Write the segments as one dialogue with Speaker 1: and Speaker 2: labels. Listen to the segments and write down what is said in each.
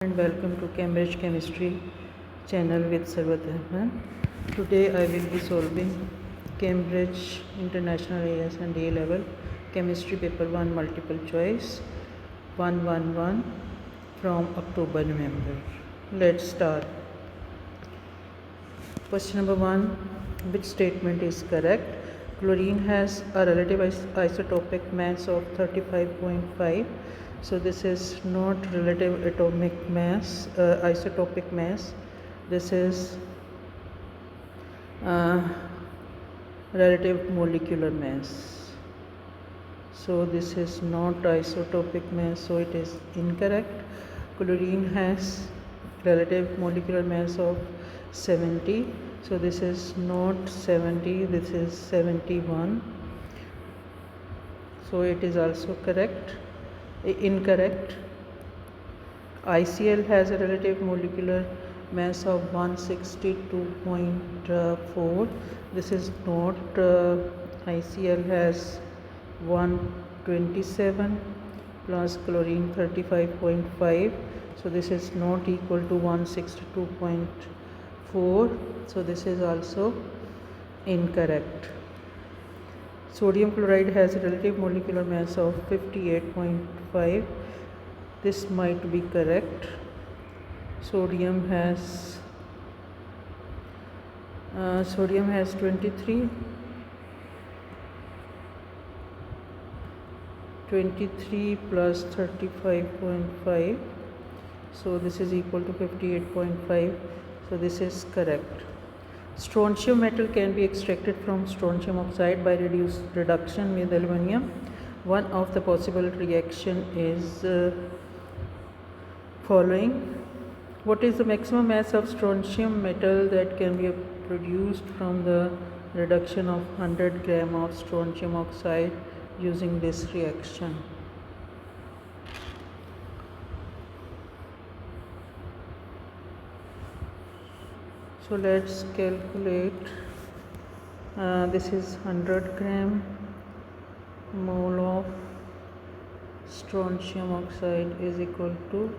Speaker 1: And welcome to Cambridge Chemistry channel with Sarvat Ahmed. Today I will be solving Cambridge International AS and A level Chemistry paper 1 multiple choice 111 from October November. Let's start. Question number 1. Which statement is correct? Chlorine has a relative isotopic mass of 35.5. So this is not relative atomic mass, isotopic mass. This is relative molecular mass. So this is not isotopic mass, so it is incorrect. Chlorine has relative molecular mass of 70. So this is not 70, this is 71. So it is also incorrect. ICl has a relative molecular mass of 162.4. This is not. ICl has 127 plus chlorine 35.5. So this is not equal to 162.4. So this is also incorrect. Sodium chloride has a relative molecular mass of 58.5. This might be correct. Sodium has 23 plus 35.5. So this is equal to 58.5. So this is correct. Strontium metal can be extracted from strontium oxide by reduction with aluminum. One of the possible reaction is following. What is the maximum mass of strontium metal that can be produced from the reduction of 100 gram of strontium oxide using this reaction? So let's calculate. This is 100 gram mole of strontium oxide is equal to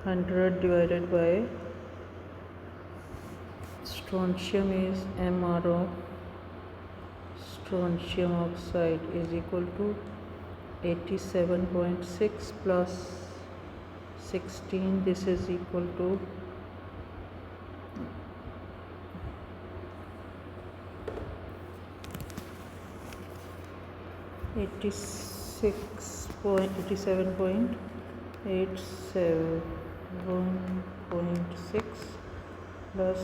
Speaker 1: 100 divided by strontium is MR of strontium oxide is equal to 87.6 plus 16. This is equal to 87.6 plus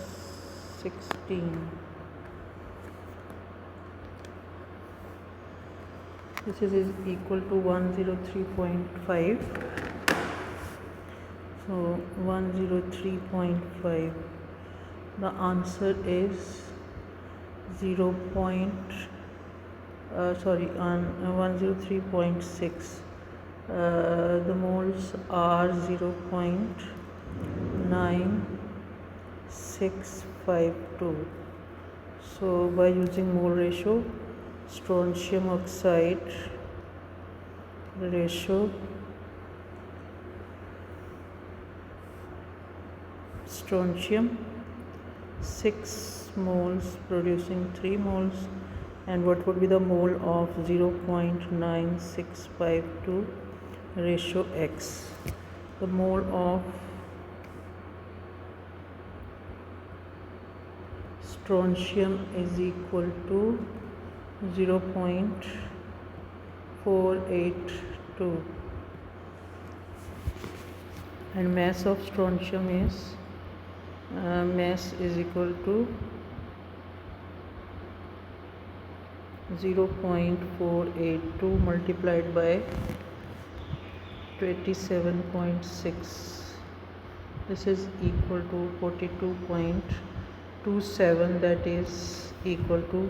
Speaker 1: 16. This is equal to 103.5. So 103.5. The answer is 103.6. The moles are 0.9652. So by using mole ratio, strontium oxide ratio, strontium 6 moles producing 3 moles, and what would be the mole of 0.9652 ratio X? The mole of strontium is equal to 0.482, and mass of strontium is mass is equal to 0.482 multiplied by 27.6. This is equal to 42.27, that is equal to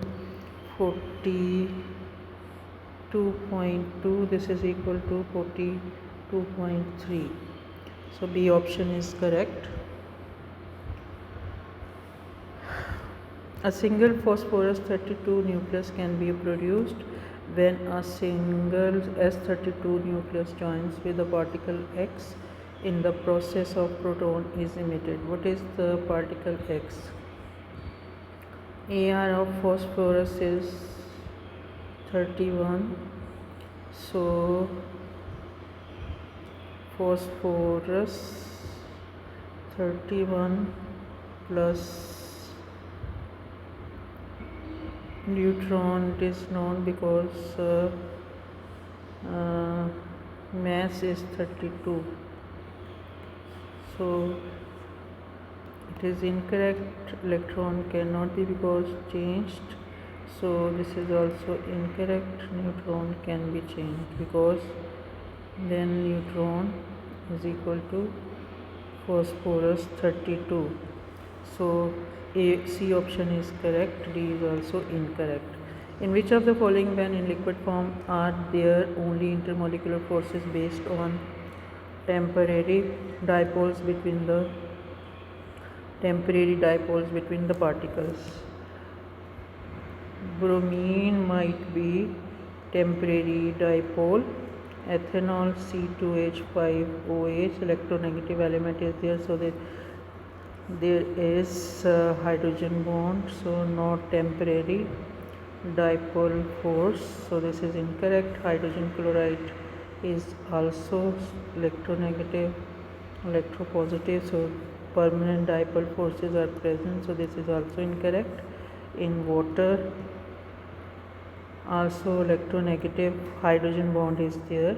Speaker 1: 42.2. This is equal to 42.3. So B option is correct. A single phosphorus 32 nucleus can be produced when a single S32 nucleus joins with a particle X in the process of proton is emitted. What is the particle X? AR of phosphorus is 31. So phosphorus 31 plus neutron, it is known because mass is 32. So it is incorrect. Electron cannot be because changed. So this is also incorrect. Neutron can be changed because then neutron is equal to phosphorus 32. So C option is correct. D is also incorrect. In which of the following when in liquid form are there only intermolecular forces based on temporary dipoles between the particles? Bromine might be temporary dipole. Ethanol C2H5OH electronegative element is there, so that there is hydrogen bond, so not temporary dipole force. So this is incorrect. Hydrogen chloride is also electronegative, electropositive, so permanent dipole forces are present, so this is also incorrect. In water also electronegative hydrogen bond is there,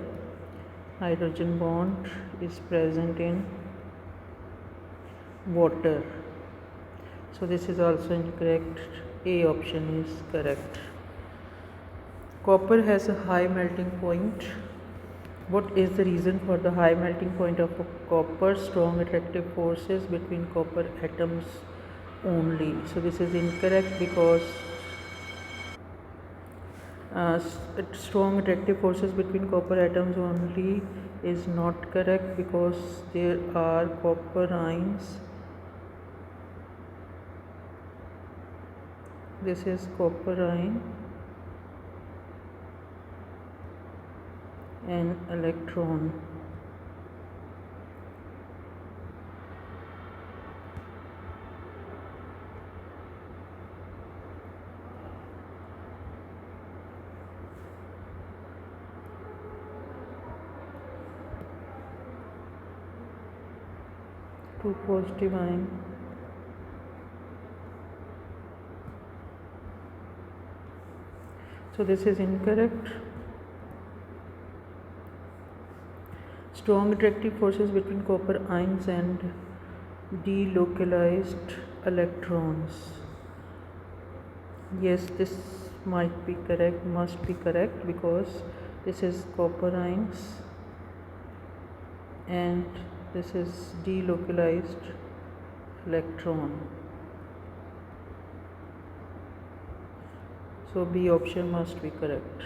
Speaker 1: hydrogen bond is present in water, so this is also incorrect. A option is correct. Copper has a high melting point. What is the reason for the high melting point of copper? Strong attractive forces between copper atoms only. So this is incorrect because strong attractive forces between copper atoms only is not correct because there are copper ions. This is copper ion and electron. Two positive ion. So this is incorrect. Strong attractive forces between copper ions and delocalized electrons. Yes, this might be correct, must be correct, because this is copper ions and this is delocalized electron. So B option must be correct.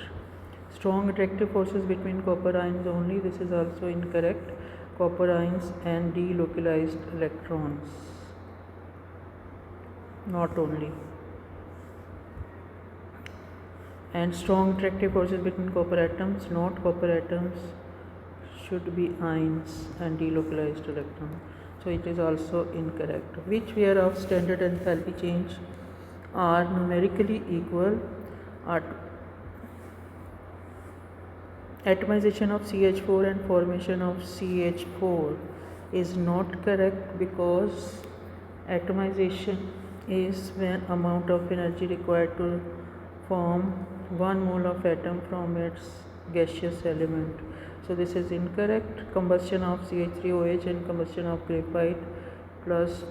Speaker 1: Strong attractive forces between copper ions only, this is also incorrect. Copper ions and delocalized electrons, not only. And strong attractive forces between copper atoms, not copper atoms, should be ions and delocalized electrons. So it is also incorrect. Which pair of standard enthalpy change are numerically equal? Atomization of CH4 and formation of CH4 is not correct because atomization is when amount of energy required to form 1 mole of atom from its gaseous element. So this is incorrect. Combustion of CH3OH and combustion of graphite plus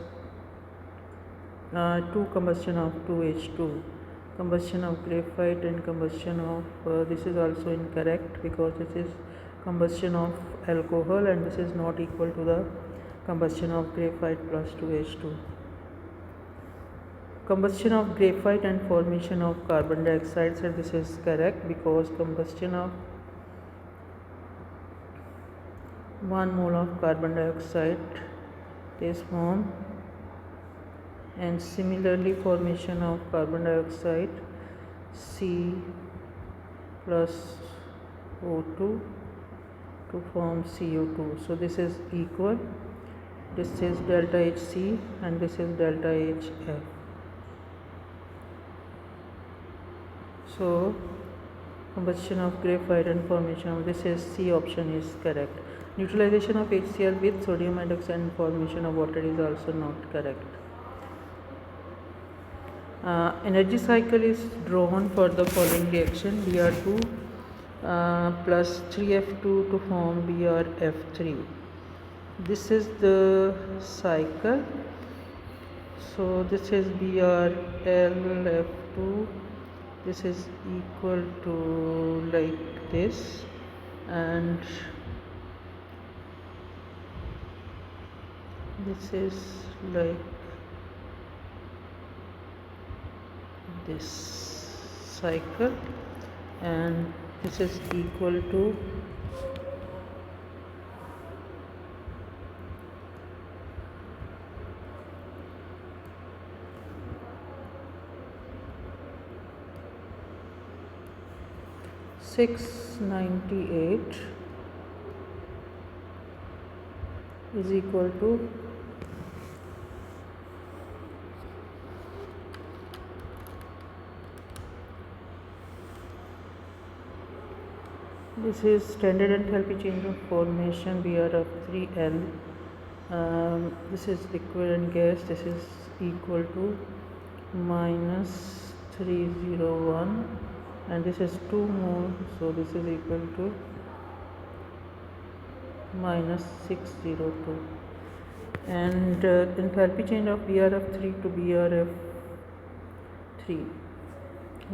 Speaker 1: 2 combustion of 2H2. Combustion of graphite and combustion of this is also incorrect because this is combustion of alcohol and this is not equal to the combustion of graphite plus 2H2. Combustion of graphite and formation of carbon dioxide, so this is correct because combustion of 1 mole of carbon dioxide is formed, and similarly formation of carbon dioxide plus O2 to form CO2. So this is equal, this is delta HC and this is delta HF. So combustion of graphite and formation of, this is C option is correct. Neutralization of HCl with sodium hydroxide and formation of water is also not correct. Energy cycle is drawn for the following reaction: Br2 plus 3F2 to form BrF3. This is the cycle. So this is BrLF2. This is equal to like this, and this is like this cycle, and this is equal to (698) is equal to this is standard enthalpy change of formation BrF3N. This is liquid and gas. This is equal to minus 301, and this is 2 mole, so this is equal to minus 602. And enthalpy change of BrF3 to BrF3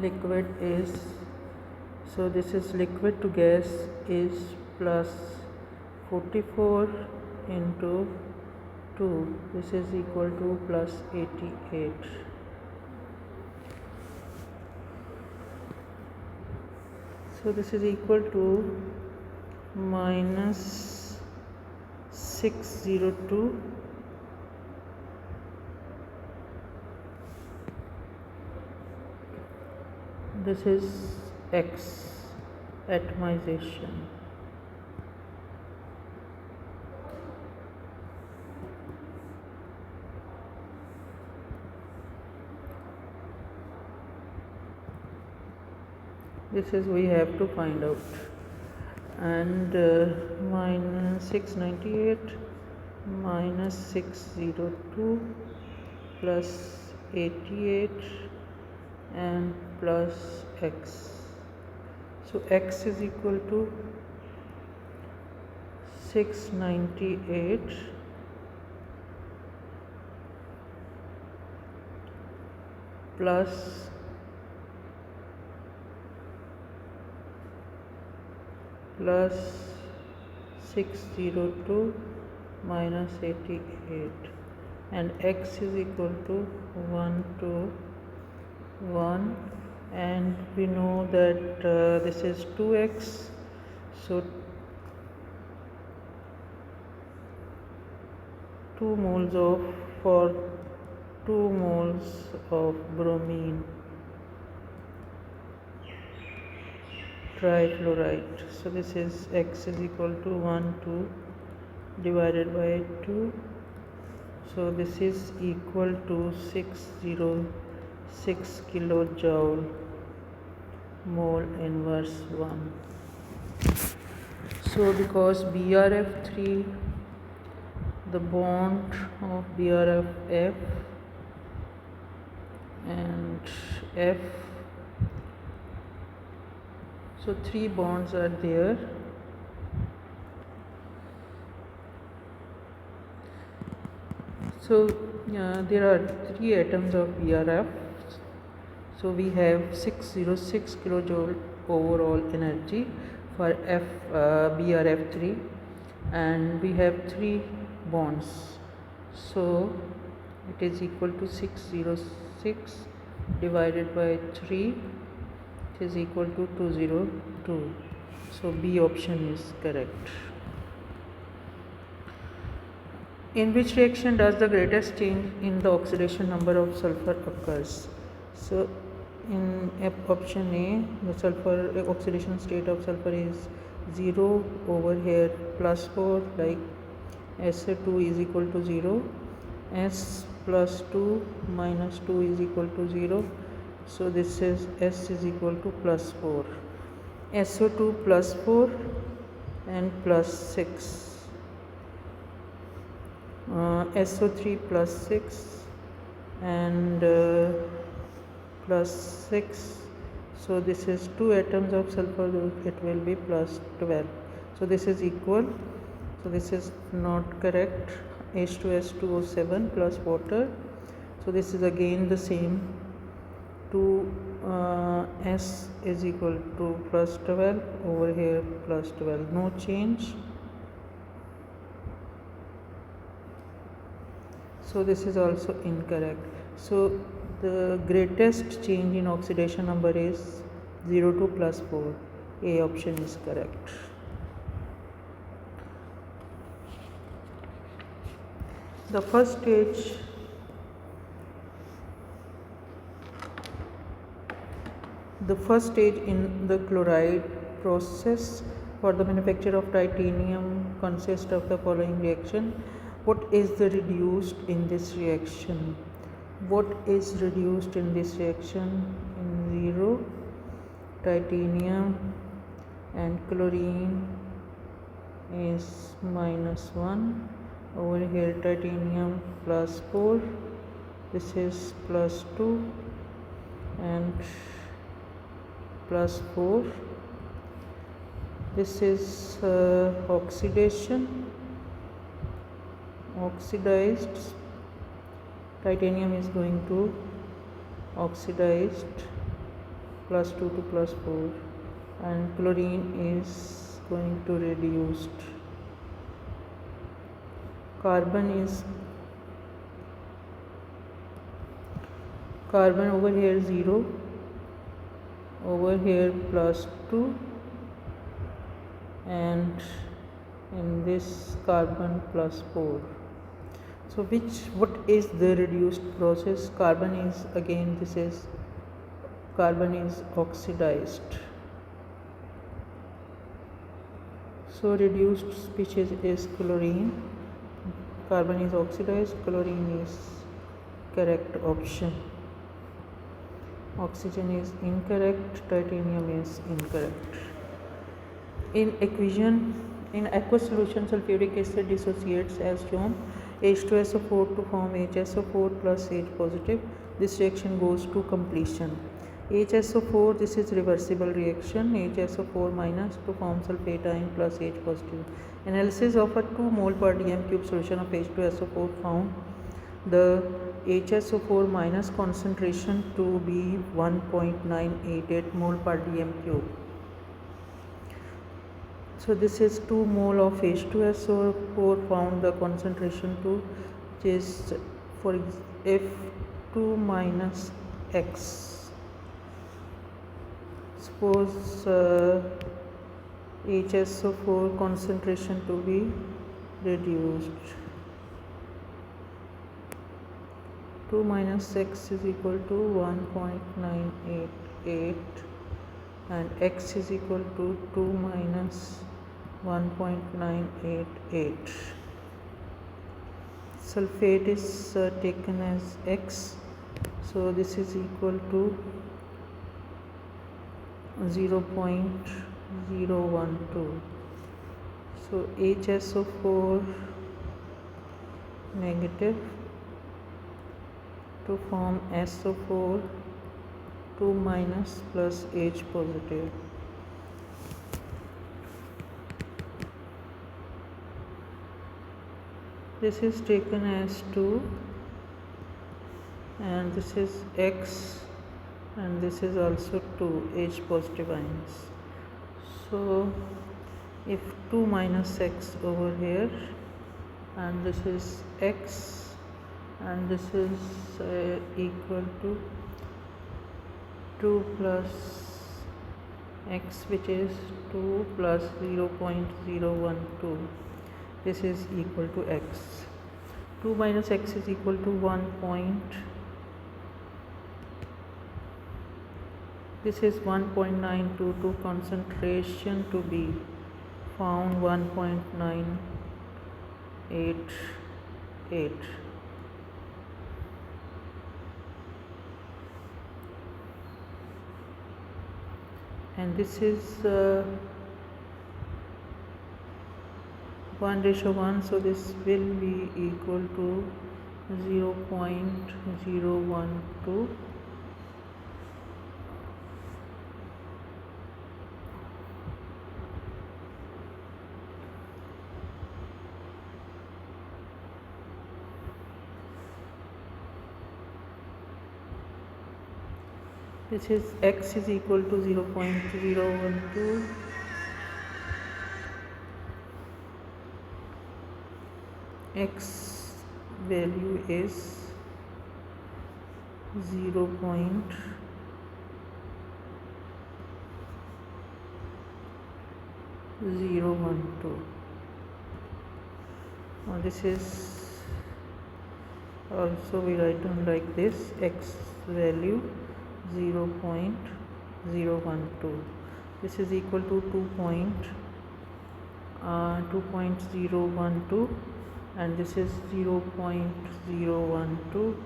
Speaker 1: liquid is, so this is liquid to gas is plus 44 into 2, this is equal to plus 88. So this is equal to minus 602 this is X atomization. This is we have to find out. And minus 698 minus 602 plus 88 and plus X. So X is equal to 698 plus 602 minus 88, and X is equal to 1 to 1, and we know that this is 2X, so 2 moles of, for 2 moles of bromine trichloride. So this is X is equal to 1 2 divided by 2, so this is equal to 606 kilojoule mole inverse 1. So because BrF3, the bond of BrF and F, so 3 bonds are there. So there are 3 atoms of BrF. So we have 606 kilojoule overall energy for BrF3, and we have 3 bonds. So it is equal to 606 divided by 3, it is equal to 202. So B option is correct. In which reaction does the greatest change in the oxidation number of sulfur occurs? So in option A, the sulfur oxidation state of sulfur is 0. Over here plus 4, like SO2 is equal to 0, S plus 2 minus 2 is equal to 0. So this is S is equal to plus 4. SO2 plus 4 and plus 6. SO3 plus 6 and plus 6. So this is 2 atoms of sulfur, it will be plus 12. So this is equal. So this is not correct. H2S2O7 plus water. So this is again the same. 2 S is equal to plus 12. Over here plus 12. No change. So this is also incorrect. So the greatest change in oxidation number is 0 to plus 4. A option is correct. The first stage in the chloride process for the manufacture of titanium consists of the following reaction. What is the reduced in this reaction? What is reduced in this reaction? In 0, titanium and chlorine is minus 1. Over here titanium plus 4, this is plus 2 and plus 4. This is oxidized. Titanium is going to oxidized, plus 2 to plus 4, and chlorine is going to reduced. Carbon over here 0, over here plus 2, and in this carbon plus 4. So what is the reduced process? Carbon is again, this is carbon is oxidized. So reduced species is chlorine. Carbon is oxidized, chlorine is correct option. Oxygen is incorrect, titanium is incorrect. In aqueous solution, sulfuric acid dissociates as shown. H2SO4 to form HSO4 plus H positive. This reaction goes to completion. HSO4, this is reversible reaction. HSO4 minus to form sulfate ion plus H positive. Analysis of a 2 mole per dm cube solution of H2SO4 found the HSO4 minus concentration to be 1.988 mole per dm cube. So this is 2 mole of H2SO4 found the concentration to, which is for F2 minus X. Suppose HSO4 concentration to be reduced. 2 minus X is equal to 1.988 and X is equal to 2 minus 1.988. Sulfate is taken as X, so this is equal to 0.012. So HSO4 negative to form SO4 2 minus plus H positive. This is taken as 2 and this is X and this is also 2 H positive ions. So if 2 minus X over here and this is X and this is equal to 2 plus X, which is 2 plus 0.012. This is equal to X. 2 minus X is equal to 1.988 This is 1.922, concentration to be found 1.988, and this is 1:1, so this will be equal to 0.012. This is x is equal to 0.012, x value is 0.012. Now this is also we write down like this, x value 0.012. This is equal to 2.012, and this is 0.012,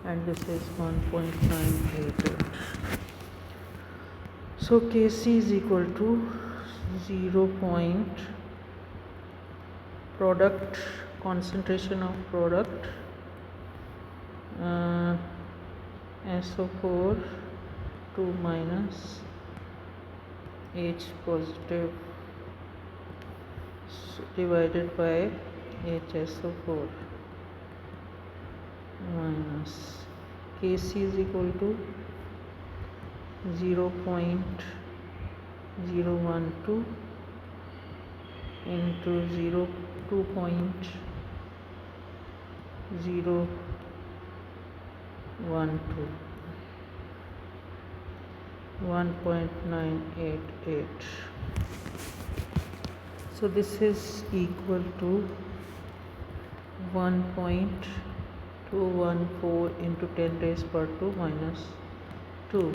Speaker 1: and this is 1.988. So Kc is equal to 0. Product, concentration of product, SO4 2 minus H positive divided by HSO4 minus Kc is equal to 0.012 into 2.012, 1.988. So this is equal to 1.214 into 10 raised power 2 minus 2.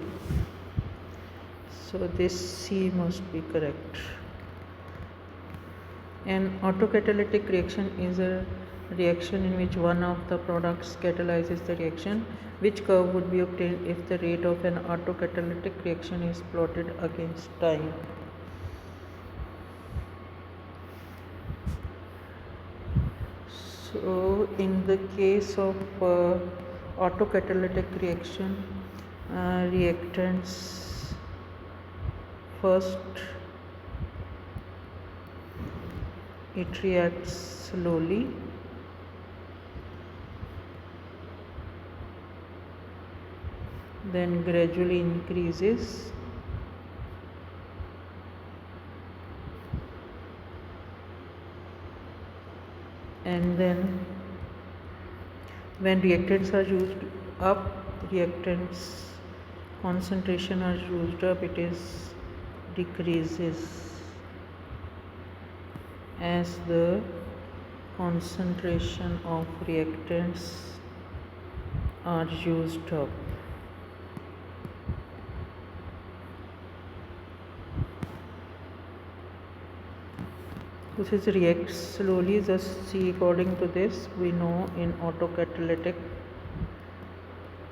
Speaker 1: So this C must be correct. An autocatalytic reaction is a reaction in which one of the products catalyzes the reaction. Which curve would be obtained if the rate of an autocatalytic reaction is plotted against time? So in the case of autocatalytic reaction, reactants first it reacts slowly, then gradually increases, and then when reactants are used up, reactants concentration are used up, it is decreases as the concentration of reactants are used up. This is reacts slowly, just see according to this we know in autocatalytic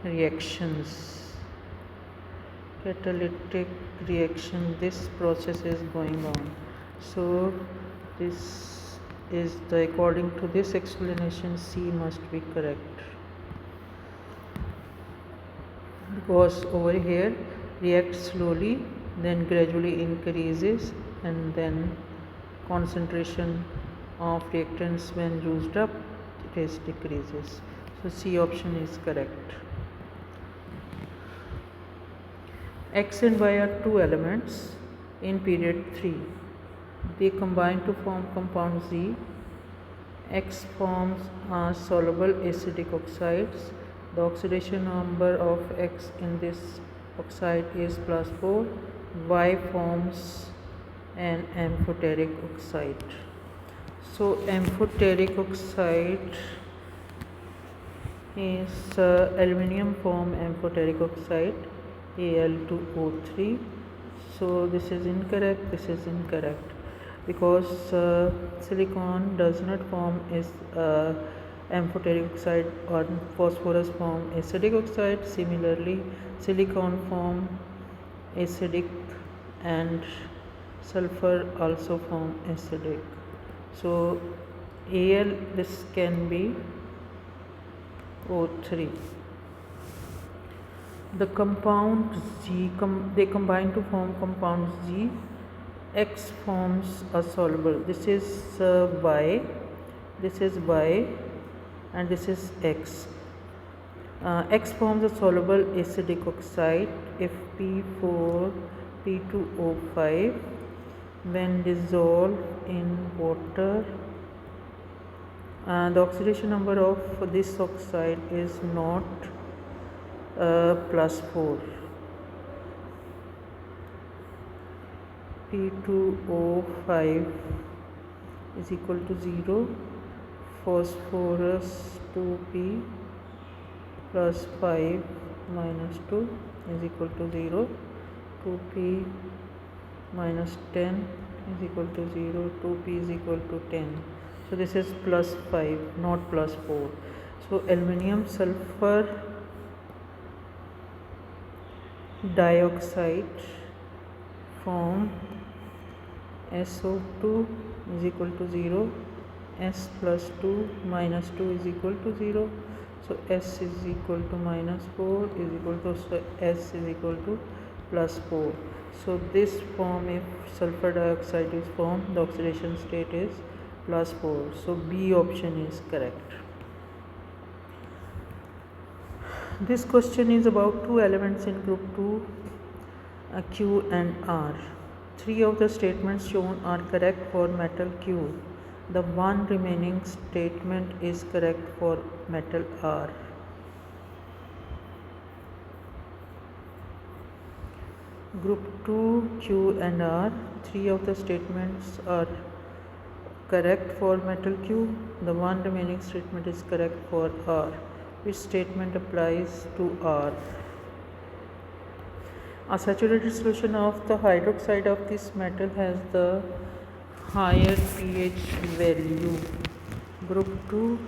Speaker 1: reactions, catalytic reaction, this process is going on. So this is the, according to this explanation, C must be correct, because over here reacts slowly, then gradually increases, and then concentration of reactants when used up, it is decreases. So C option is correct. X and Y are two elements in period 3. They combine to form compound Z. X forms are soluble acidic oxides. The oxidation number of X in this oxide is +4. Y forms an amphoteric oxide. So amphoteric oxide is aluminum form amphoteric oxide, Al2O3. So this is incorrect, this is incorrect, because silicon does not form as amphoteric oxide, or phosphorus form acidic oxide. Similarly, silicon form acidic and sulfur also form acidic. So Al, this can be O3. The compound Z, they combine to form compound Z. X forms a soluble. This is Y, this is Y, and this is X. X forms a soluble acidic oxide if P4P2O5 when dissolved in water. The oxidation number of this oxide is not +4. P2O5 is equal to 0, phosphorus 2P plus 5 minus 2 is equal to 0, 2P minus 10 is equal to 0, 2P is equal to 10. So this is +5, not +4. So aluminium sulfur dioxide form SO2 is equal to 0, S plus 2 minus 2 is equal to 0. So S is equal to minus 4 is equal to, so S is equal to +4. So this form, if sulfur dioxide is formed, the oxidation state is +4. So B option is correct. This question is about two elements in group 2, Q and R. Three of the statements shown are correct for metal Q. The one remaining statement is correct for metal R. Group 2, Q and R. Three of the statements are correct for metal Q. The one remaining statement is correct for R. Which statement applies to R? A saturated solution of the hydroxide of this metal has the higher pH value. Group 2,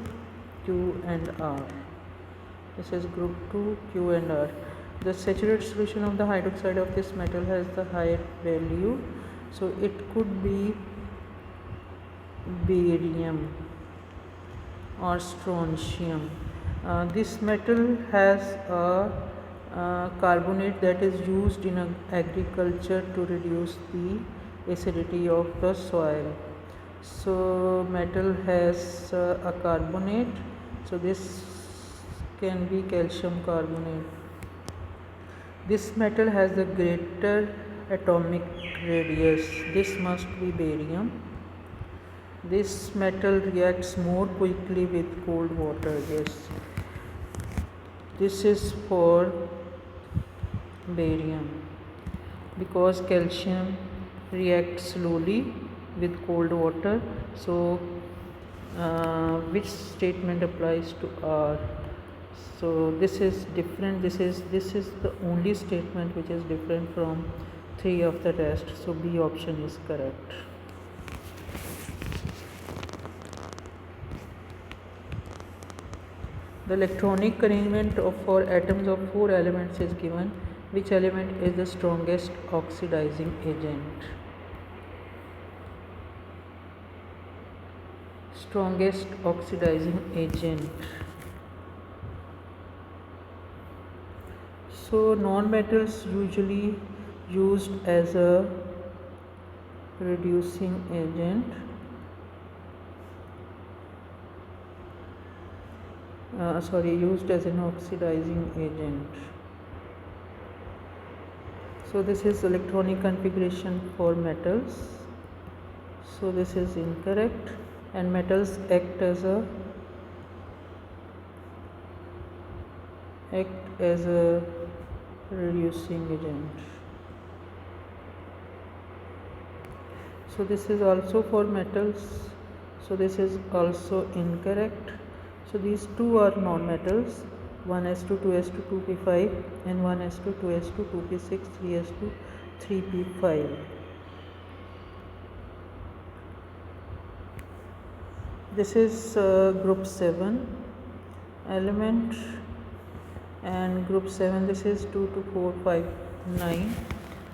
Speaker 1: Q and R. This is group 2, Q and R. The saturated solution of the hydroxide of this metal has the higher value. So it could be barium or strontium. This metal has a carbonate that is used in agriculture to reduce the acidity of the soil. So metal has a carbonate, so this can be calcium carbonate. This metal has the greater atomic radius. This must be barium. This metal reacts more quickly with cold water. Yes, this is for barium, because calcium reacts slowly with cold water. So which statement applies to R? So this is different. This is the only statement which is different from three of the rest. So B option is correct. The electronic arrangement for atoms of four elements is given. Which element is the strongest oxidizing agent? Strongest oxidizing agent. So non-metals usually used as a reducing agent. Used as an oxidizing agent. So this is electronic configuration for metals. So this is incorrect, and metals act as a reducing agent. So this is also for metals. So this is also incorrect. So these two are non-metals. 1s2 2s2 2p5 and 1s2 2s2 2p6 3s2 3p5. This is group 7 element, and group 7 this is 2 to 4 5 9.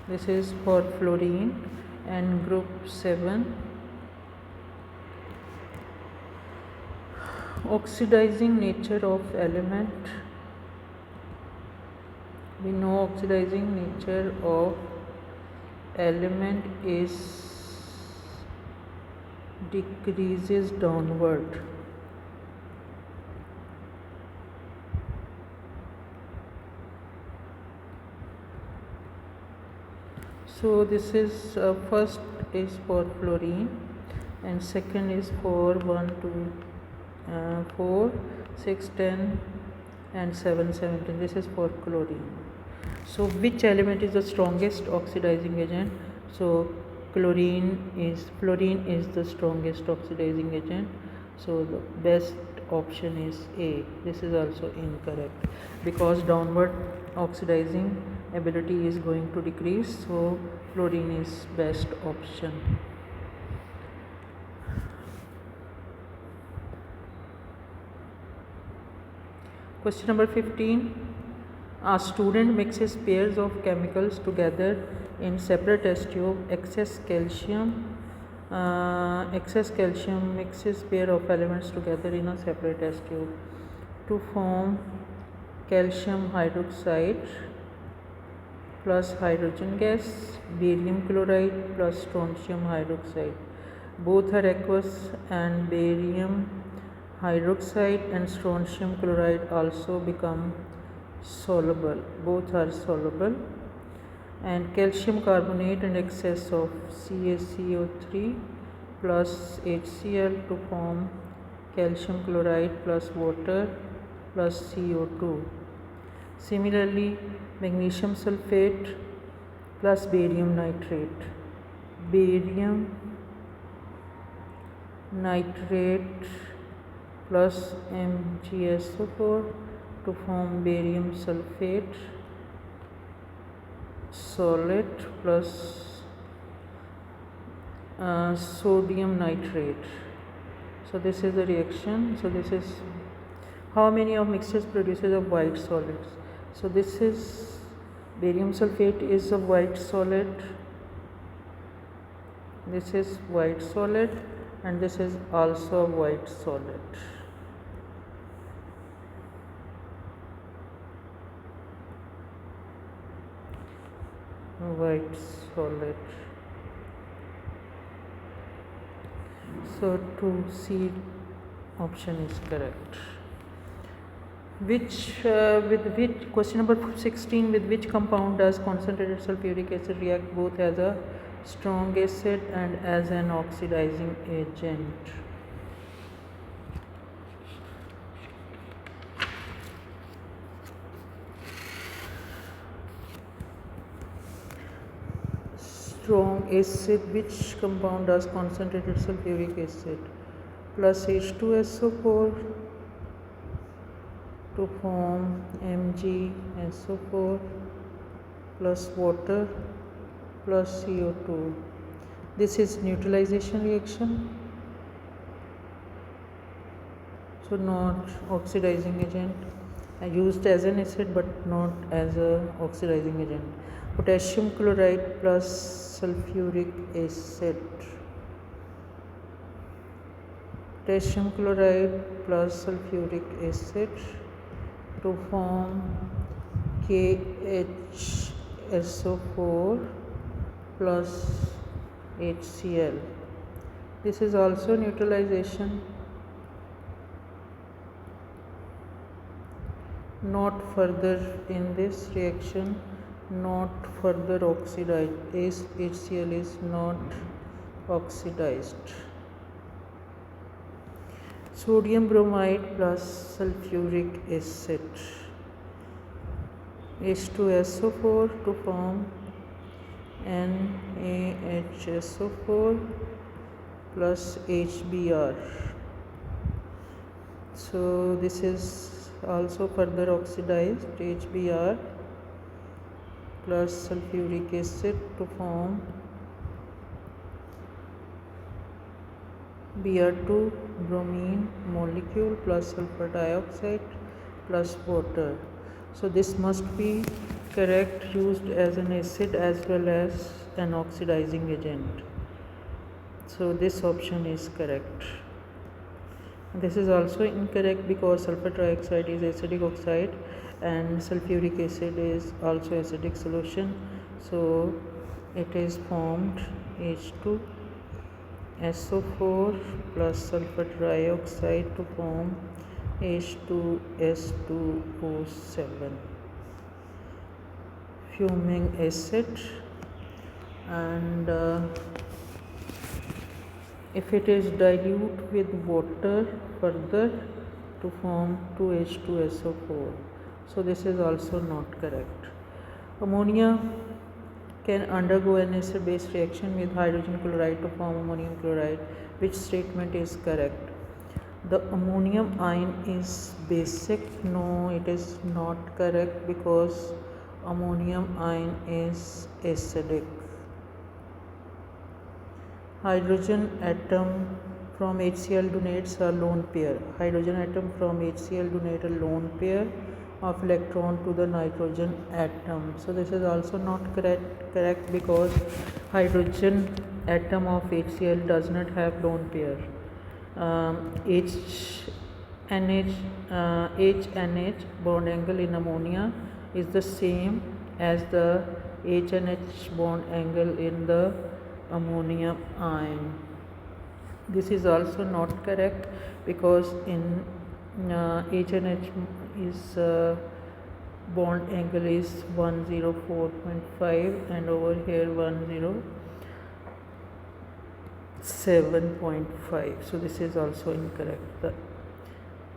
Speaker 1: This is for fluorine. And group 7 oxidizing nature of element. We know oxidizing nature of element is decreases downward. So this is first is for fluorine and second is for 1 2 4 6 10 and 7 17. This is for chlorine. So which element is the strongest oxidizing agent? So fluorine is the strongest oxidizing agent, so the best option is A. This is also incorrect because downward oxidizing ability is going to decrease, so fluorine is best option. Question number 15. A student mixes pairs of chemicals together in separate test tube. Excess calcium mixes pair of elements together in a separate test tube to form calcium hydroxide plus hydrogen gas, barium chloride plus strontium hydroxide. Both are aqueous, and barium hydroxide and strontium chloride also become soluble. Both are soluble. And calcium carbonate and excess of CaCO3 plus HCl to form calcium chloride plus water plus CO2. Similarly, magnesium sulfate plus barium nitrate. Barium nitrate plus MgSO4 to form barium sulfate solid plus sodium nitrate. So this is the reaction. So this is how many of mixtures produces of white solids. So this is barium sulfate is a white solid, this is white solid, and this is also a white solid. White solid. So 2C option is correct. Question number 16, with which compound does concentrated sulfuric acid react both as a strong acid and as an oxidizing agent? Strong acid, which compound does concentrated sulfuric acid plus H2SO4 to form MgSO4 plus water plus CO2. This is neutralization reaction, so not oxidizing agent. Used as an acid but not as a oxidizing agent. Potassium chloride plus sulfuric acid. Potassium chloride plus sulfuric acid to form KHSO4 plus HCl. This is also neutralization, not further in this reaction, not further oxidized. HCl is not oxidized. Sodium bromide plus sulfuric acid. H2SO4 to form NaHSO4 plus HBr. So this is also further oxidized, HBr plus sulfuric acid to form Br2 bromine molecule plus sulfur dioxide plus water. So this must be correct, used as an acid as well as an oxidizing agent. So this option is correct. This is also incorrect because sulfur trioxide is acidic oxide and sulfuric acid is also acidic solution. So it is formed H2SO4 plus sulfur trioxide to form H2S2O7 fuming acid, and if it is dilute with water further to form 2H2SO4. So this is also not correct. Ammonia can undergo an acid-base reaction with hydrogen chloride to form ammonium chloride. Which statement is correct? The ammonium ion is basic. No, it is not correct because ammonium ion is acidic. Hydrogen atom from HCl donates a lone pair. Hydrogen atom from HCl donate a lone pair of electron to the nitrogen atom. So this is also not correct because hydrogen atom of HCl does not have lone pair. HNH bond angle in ammonia is the same as the HNH bond angle in the ammonium ion. This is also not correct because in HNH is bond angle is 104.5 and over here 107.5. So this is also incorrect. The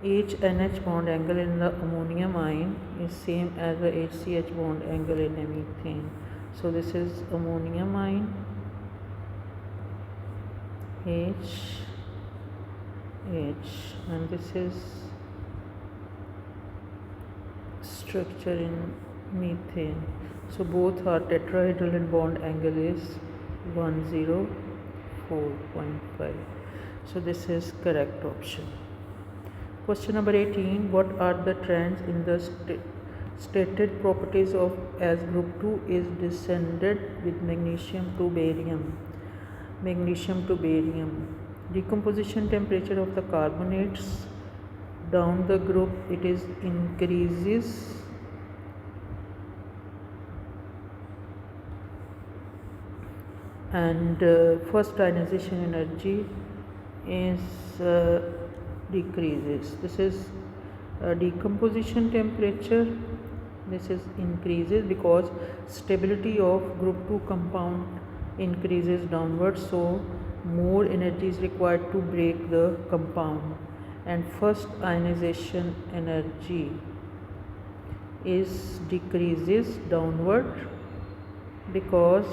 Speaker 1: HNH bond angle in the ammonium ion is same as the HCH bond angle in methane. So this is ammonium ion H and this is structure in methane. So both are tetrahedral and bond angle is 104.5. So this is correct option. Question number 18. What are the trends in the stated properties of as group 2 is descended with magnesium to barium? Decomposition temperature of the carbonates down the group, it is increases and first ionization energy is decreases. This is decomposition temperature, this is increases because stability of group 2 compound increases downwards, so more energy is required to break the compound, and first ionization energy is decreases downward because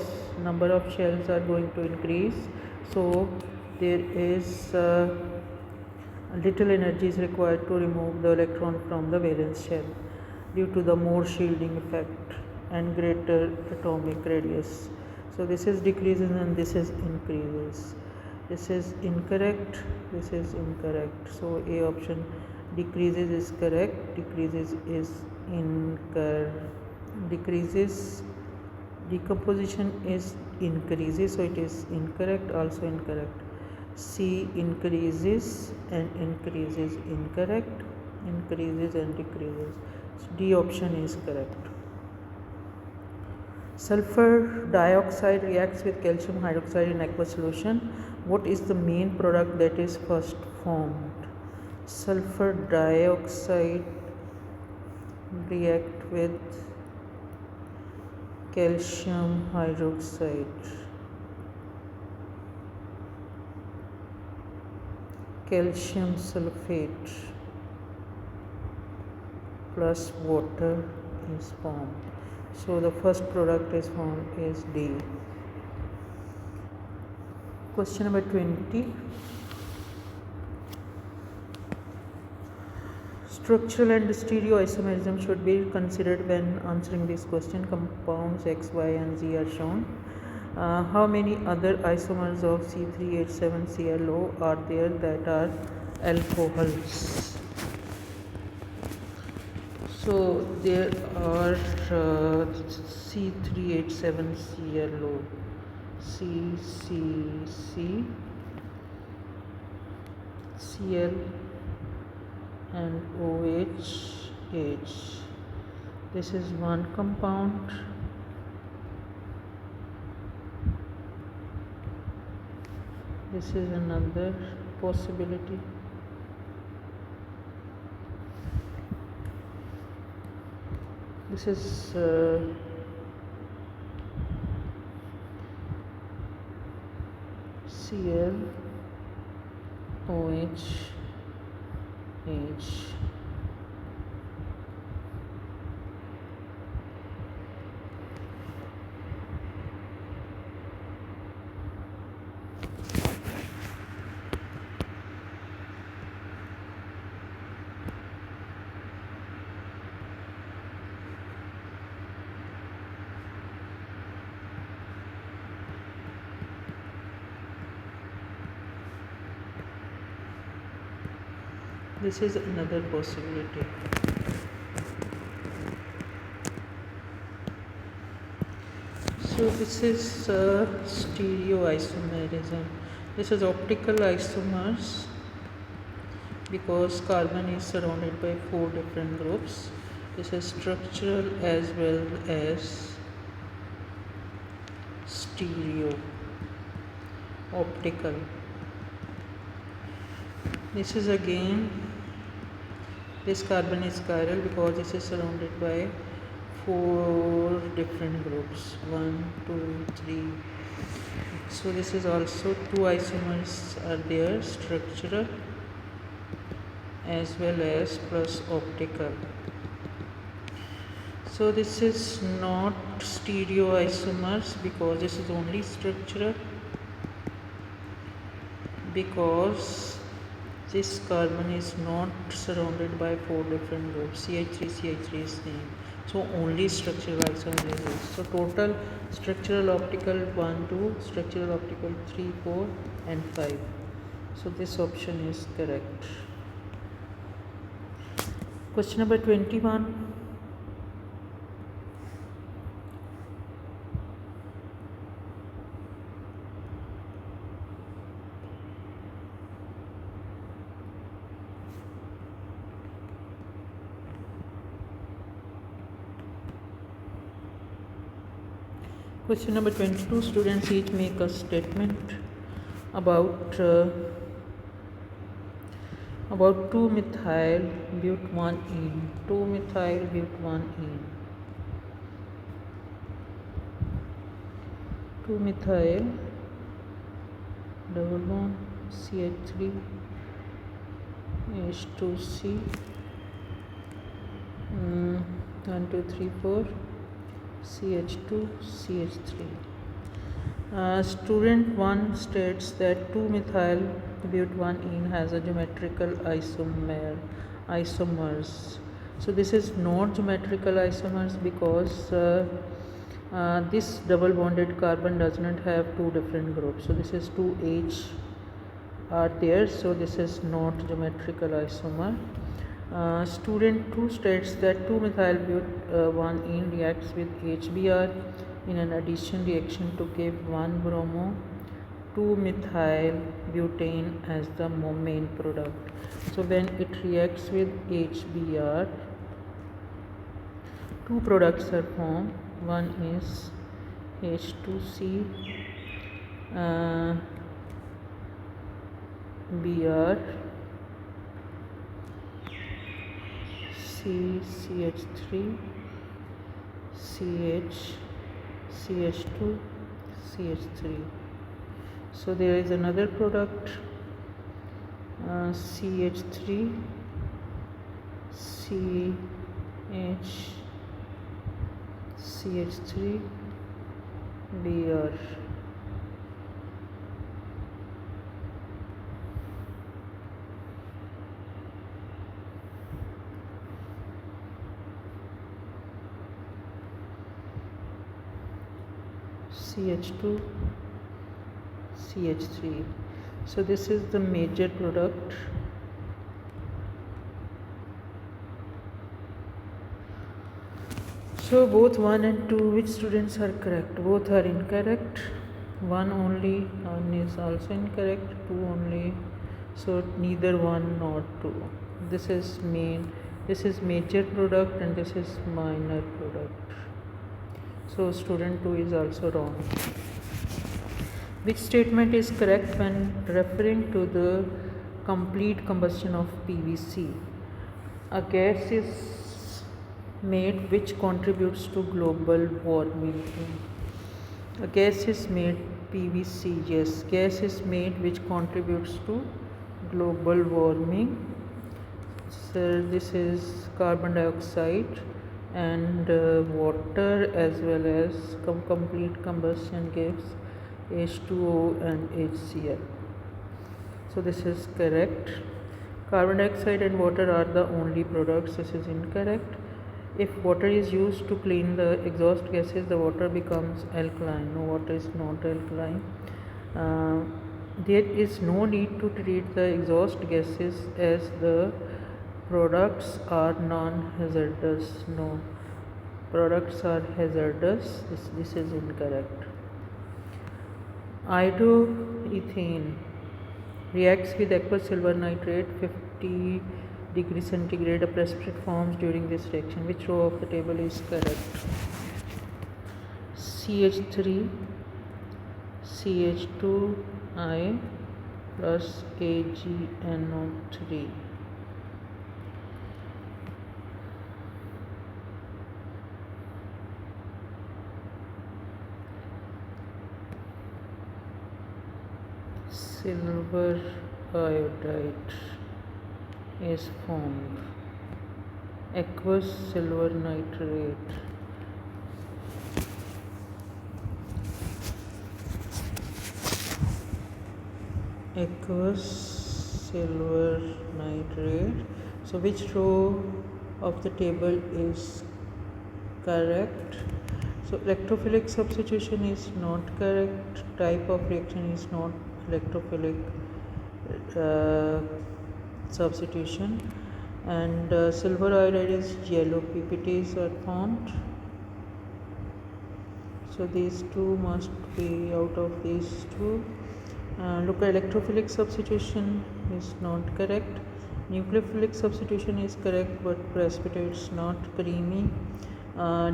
Speaker 1: number of shells are going to increase, so there is little energy is required to remove the electron from the valence shell due to the more shielding effect and greater atomic radius. So this is decreases and this is increases. This is incorrect, this is incorrect. So A option decreases is correct, decreases is decreases, decomposition is increases, so it is incorrect, also incorrect. C increases and increases, incorrect, increases and decreases. So D option is correct. Sulfur dioxide reacts with calcium hydroxide in aqueous solution. What is the main product that is first formed? Sulfur dioxide react with calcium hydroxide. Calcium sulfate plus water is formed. So the first product is formed is D. Question number 20. Structural and stereoisomerism should be considered when answering this question. Compounds X, Y, and Z are shown. How many other isomers of C3H7ClO are there that are alcohols? So there are C3H7ClO, CCC, Cl, and OH. This is one compound. This is another possibility. This is Cl, OH, H. This is another possibility. So this is stereoisomerism. This is optical isomers because carbon is surrounded by 4 different groups. This is structural as well as stereo, optical. This is again, this carbon is chiral because this is surrounded by 4 different groups, 1, 2, 3. So this is also 2 isomers are there, structural as well as plus optical. So this is not stereoisomers because this is only structural, because this carbon is not surrounded by 4 different groups. CH3 is same. So only structural isomerism. So total structural optical 1, 2, structural optical 3, 4, and 5. So this option is correct. Question number 21. Question number 22. Students each make a statement about 2-methyl but1-ene. 2-methyl but1-ene. 2-methyl double bond CH3 H2C 1, 2, 3, 4 CH2 CH3. Student 1 states that 2-methyl but1-ene has a geometrical isomers. So this is not geometrical isomers because this double bonded carbon does not have 2 different groups. So this is 2H are there, so this is not geometrical isomer. Student 2 states that 2-methyl but1-ene reacts with HBr in an addition reaction to give 1-bromo 2-methyl butane as the main product. So when it reacts with HBr, 2 products are formed. One is H2C Br CH3 CH2 CH3. So there is another product CH3 CH3 Br. CH2 CH3. So this is the major product. So both 1 and 2, which students are correct? Both are incorrect. 1 only, 1 is also incorrect, 2 only. So neither 1 nor 2. This is major product and this is minor product. So student 2 is also wrong. Which statement is correct when referring to the complete combustion of PVC? A gas is made which contributes to global warming. A gas is made, PVC, yes, gas is made which contributes to global warming. So this is carbon dioxide and water, as well as complete combustion gives H2O and HCl. So this is correct. Carbon dioxide and water are the only products. This is incorrect. If water is used to clean the exhaust gases, the water becomes alkaline. No, water is not alkaline. There is no need to treat the exhaust gases as the products are non-hazardous. No, products are hazardous. This is incorrect. Iodoethane reacts with aqueous silver nitrate 50 degrees centigrade. A precipitate forms during this reaction. Which row of the table is correct? CH3 CH2I plus AgNO3. Silver iodide is formed. Aqueous silver nitrate. Aqueous silver nitrate. So which row of the table is correct? So electrophilic substitution is not correct. Type of reaction is not electrophilic substitution. And silver iodide is yellow. PPTs are formed. So these two must be out of these two. Look, electrophilic substitution is not correct. Nucleophilic substitution is correct, but precipitate is not creamy.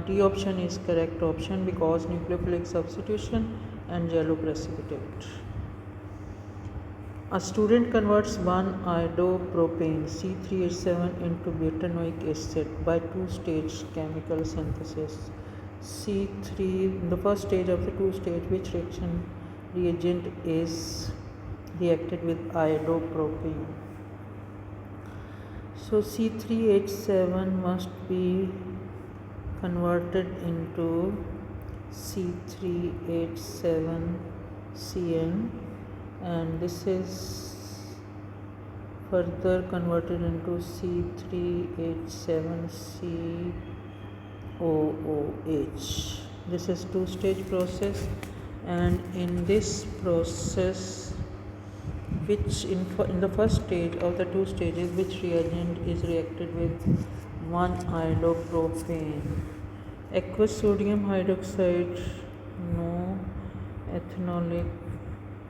Speaker 1: D option is correct option because nucleophilic substitution and yellow precipitate. A student converts 1 iodopropane C3H7 into butanoic acid by two-stage chemical synthesis. C3, in the first stage of the two-stage, which reagent is reacted with iodopropane? So C3H7 must be converted into C3H7CN, and this is further converted into C3H7COOH. This is two-stage process, and in this process, which in the first stage of the two stages, which reagent is reacted with 1 iodopropane? Aqueous sodium hydroxide, no.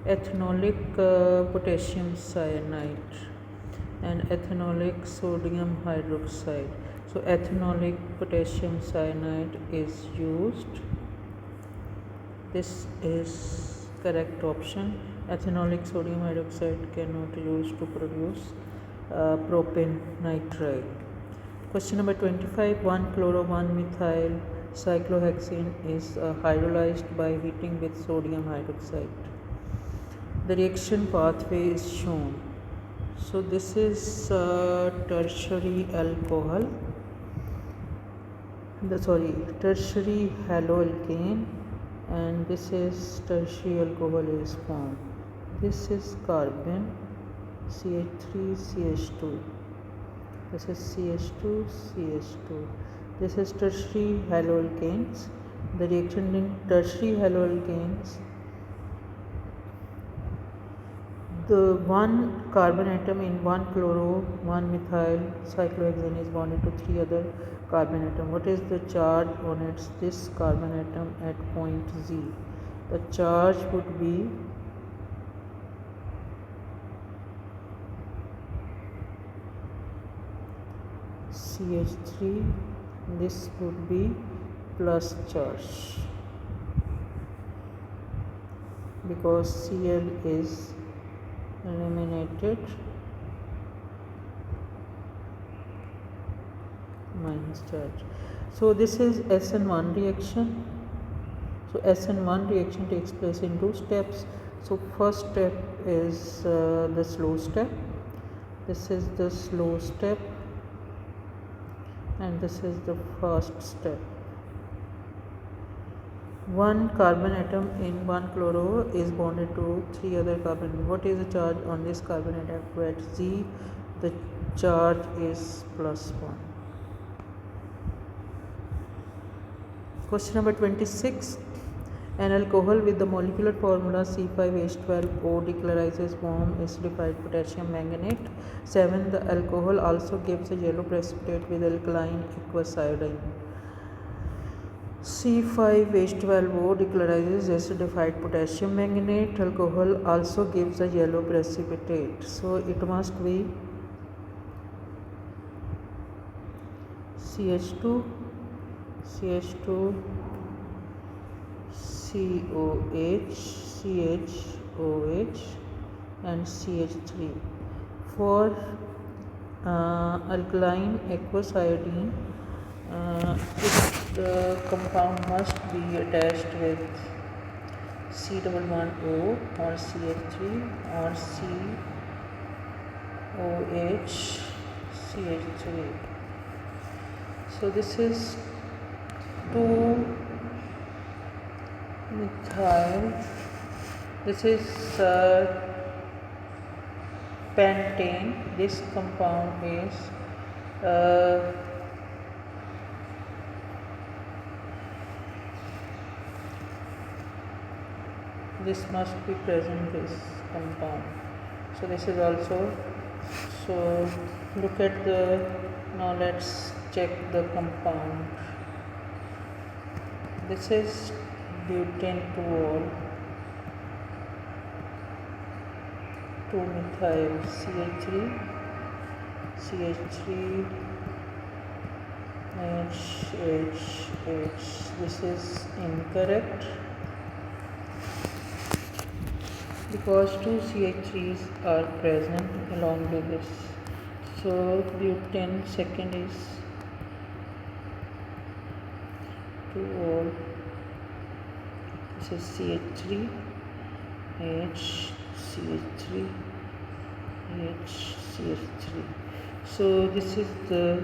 Speaker 1: Ethanolic potassium cyanide and ethanolic sodium hydroxide. So ethanolic potassium cyanide is used. This is correct option. Ethanolic sodium hydroxide cannot use to produce propane nitride. Question number 25. 1-chloro-1-methyl cyclohexane is hydrolyzed by heating with sodium hydroxide. The reaction pathway is shown. So this is tertiary alcohol. Tertiary haloalkane, and this is tertiary alcohol is formed. This is carbon CH3CH2. This is CH2CH2. This is tertiary haloalkanes, The reaction in tertiary haloalkanes, the one carbon atom in one chloro, one methyl cyclohexane is bonded to three other carbon atom. What is the charge on this carbon atom at point Z? The charge would be CH3. This would be plus charge because Cl is eliminated, minus charge. So this is SN1 reaction. So SN1 reaction takes place in two steps. So first step is the slow step. This is the slow step and this is the fast step. One carbon atom in one chloro is bonded to three other carbon. What is the charge on this carbon atom at Z? The charge is +1. Question number 26. An alcohol with the molecular formula C5H12O decolorizes warm acidified potassium manganate. 7. The alcohol also gives a yellow precipitate with alkaline aqueous iodine. C5H12O decolorizes acidified potassium manganate. Alcohol also gives a yellow precipitate. So it must be CH2, CH2, COH, CHOH and CH3. For alkaline aqueous iodine, the compound must be attached with C11O or CH3 or COH, CH3. So this is 2-methyl. This is pentane. This compound is this must be present, this compound. So this is also, so look at the, now let's check the compound. This is butane 2-ol, 2-methyl CH3, CH3, H. This is incorrect because two CH3s are present along with this. So butane second is 2-ol. This is CH3, H, CH3, H, CH3. So this is the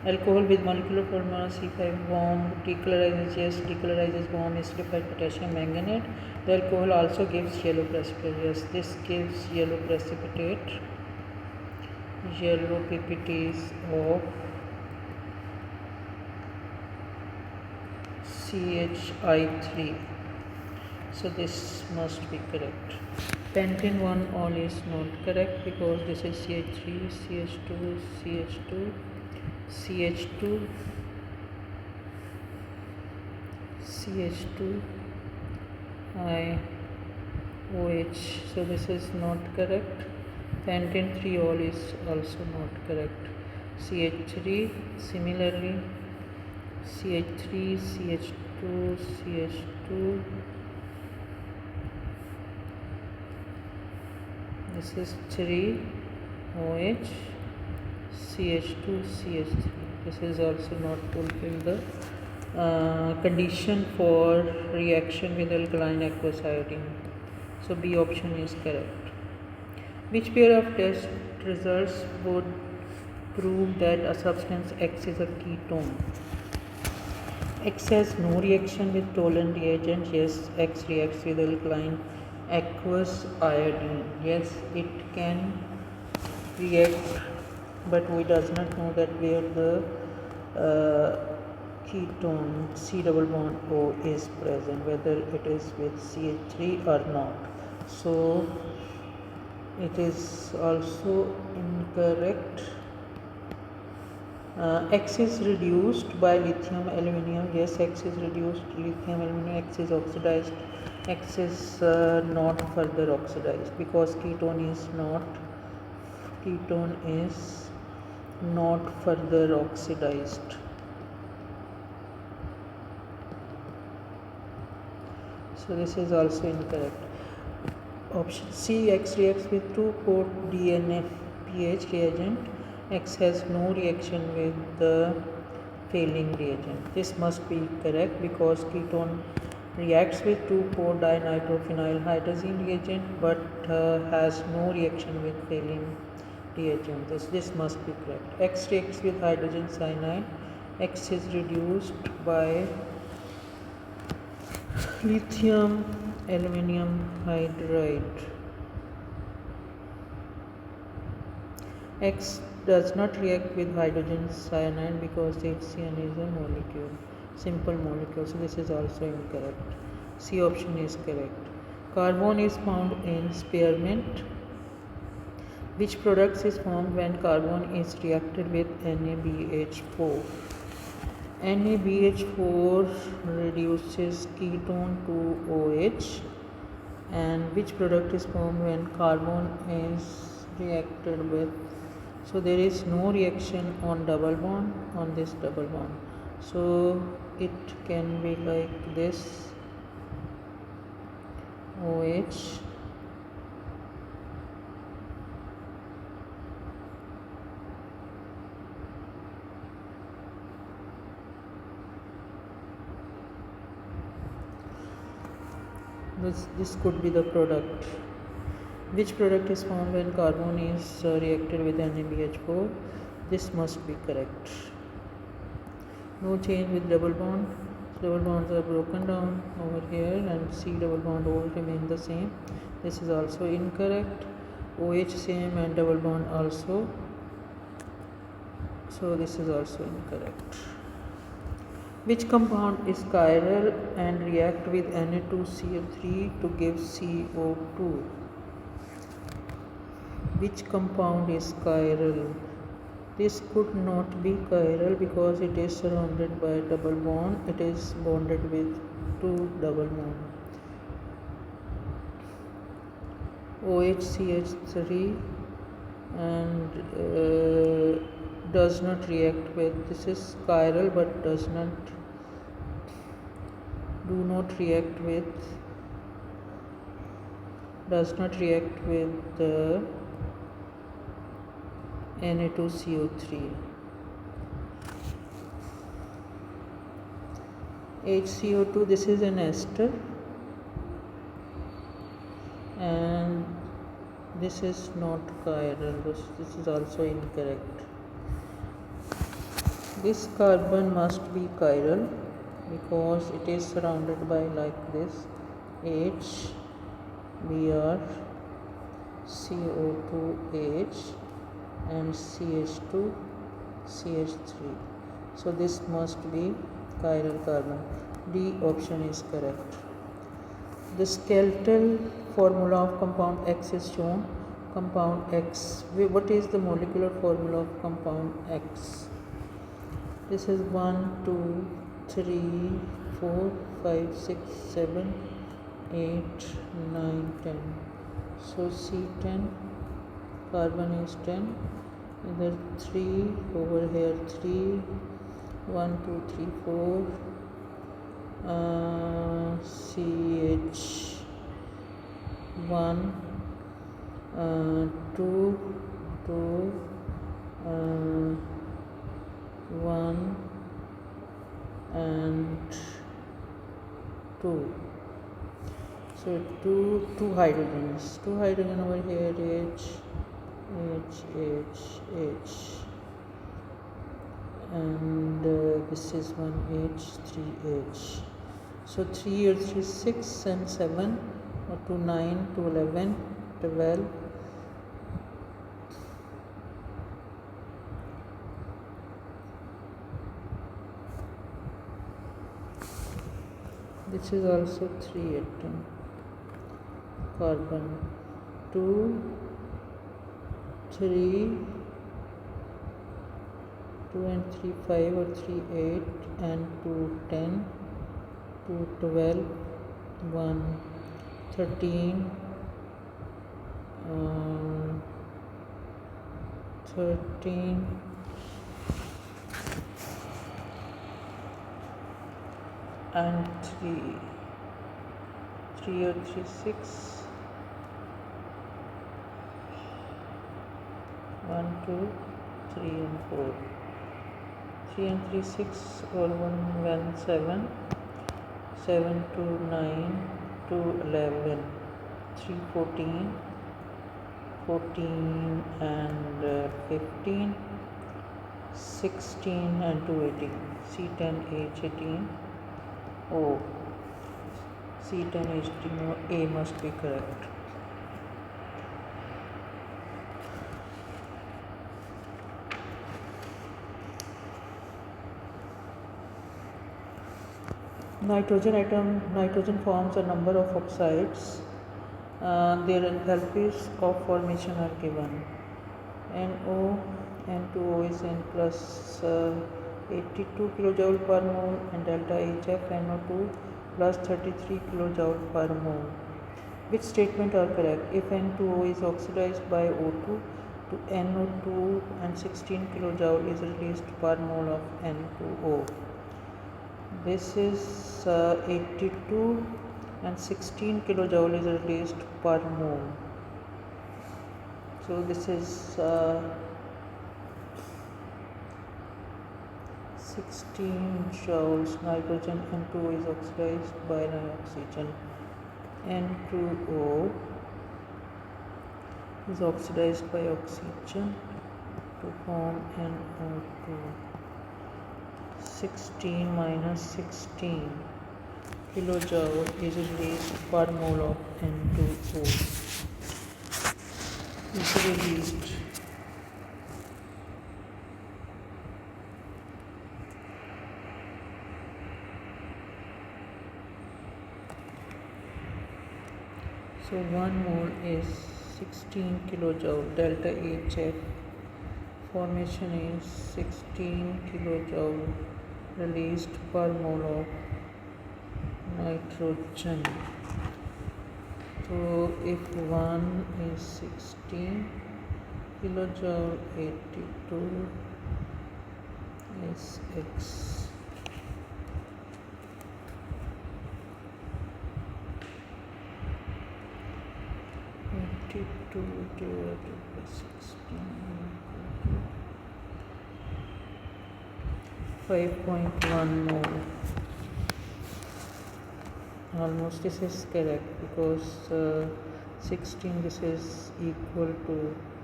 Speaker 1: alcohol with molecular formula C5 warm decolorizes warm acidified potassium manganate. The alcohol also gives yellow precipitate. Yes, this gives yellow precipitate, yellow PPTs of CHI3. So this must be correct. Pentane 1-ol is not correct because this is CH3, CH2, CH2, CH2, CH2, OH. So this is not correct. Pentane 3-ol is also not correct. CH3 similarly, CH3, CH2, CH2. This is 3OH, CH2, CH3. This is also not fulfilled the condition for reaction with alkaline aqueous iodine. So B option is correct. Which pair of test results would prove that a substance X is a ketone? X has no reaction with Tollern reagent. Yes, X reacts with alkaline aqueous iodine. Yes, it can react, but we does not know that where the ketone C double bond O is present, whether it is with CH3 or not. So it is also incorrect. X is reduced by lithium aluminium. Yes, X is reduced, lithium aluminium. X is oxidized. X is not further oxidized because ketone is not further oxidized. So this is also incorrect. Option C, X reacts with 2-port DNFPH reagent. X has no reaction with the failing reagent. This must be correct because ketone reacts with 2-port dinitrophenyl hydrazine reagent but has no reaction with failing reagent. This must be correct. X reacts with hydrogen cyanide. X is reduced by lithium aluminium hydride. X does not react with hydrogen cyanide because HCN is a molecule, simple molecule. So this is also incorrect. C option is correct. Carbon is found in spearmint. Which products is formed when carbon is reacted with NaBH4? NaBH4 reduces ketone to OH. And which product is formed when carbon is reacted with? So there is no reaction on double bond, on this double bond. So it can be like this, OH this could be the product. Which product is formed when carbon is reacted with NaBH4? This must be correct. No change with double bond. Double bonds are broken down over here and C double bond O remain the same. This is also incorrect. OH same and double bond also. So this is also incorrect. Which compound is chiral and react with Na2CO3 to give CO2? Which compound is chiral? This could not be chiral because it is surrounded by double bond. It is bonded with two double bond. OHCH3 and does not react with, this is chiral but does not react with the Na2CO3. HCO2, this is an ester and this is not chiral. This is also incorrect. This carbon must be chiral because it is surrounded by like this, H, Br, CO2H and CH2, CH3. So this must be chiral carbon. D option is correct. The skeletal formula of compound X is shown. Compound X, what is the molecular formula of compound X? This is 1, 2, 3, 4, 5, 6, 7, 8, 9, 10. So C10, carbon is 10. Either 3, over here 3, 1, 2, 3, 4. CH1, 2, 2, 1 and 2. So two hydrogens. Two hydrogen over here, H, and this is one H, 3H. So 3 or 3, 6 and 7, or 2, 9, 2, 11, 12. This is also 3 atom. Carbon 2, 3, 2 and 3 5 or 3 8 and 2 10, 2 12, 1 13, 13 and 3 or 3 6, 1 2 3 and 4, 3 and 3 6, all 1 1 7, 7 2 9, 2 11, 3 14, 14 and 15, 16 and 2 18, C10 H 18, O, C10 H 18, A must be correct. Nitrogen forms a number of oxides. Their enthalpies of formation are given. NO, N2O is N plus 82 kilojoule per mole, and delta HF NO2 plus 33 kilojoule per mole. Which statement are correct? If N2O is oxidized by O2 to NO2 and 16 kilojoule is released per mole of N2O. This is 82 and 16 kilojoule is released per mole. So this is 16 joules. Nitrogen N2O is oxidized by oxygen. N2O is oxidized by oxygen to form NO2. 16 minus 16 kilojoule is released per mole of N2O. Is released. So 1 mole is 16 kilojoule. Delta HF formation is 16 kilojoule released per mole of nitrogen. So if 1 is 16 kilojoule, 82 is X. Divided by 16 5.1 mole. Almost this is correct because 16 this is equal to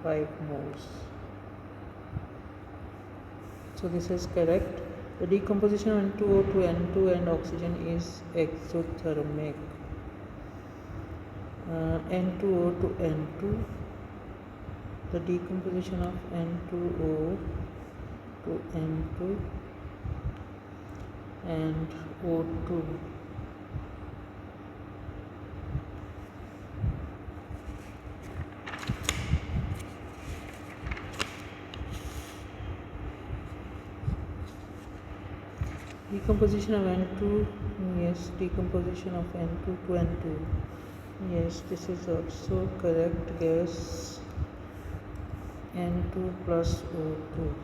Speaker 1: 5 moles. So this is correct. The decomposition of N2O to N2 and oxygen is exothermic. N2O to N2, the decomposition of N2O to N2 and O2. Decomposition of N2, yes, decomposition of N2 to N2. Yes, this is also correct. Gas N2 plus O2.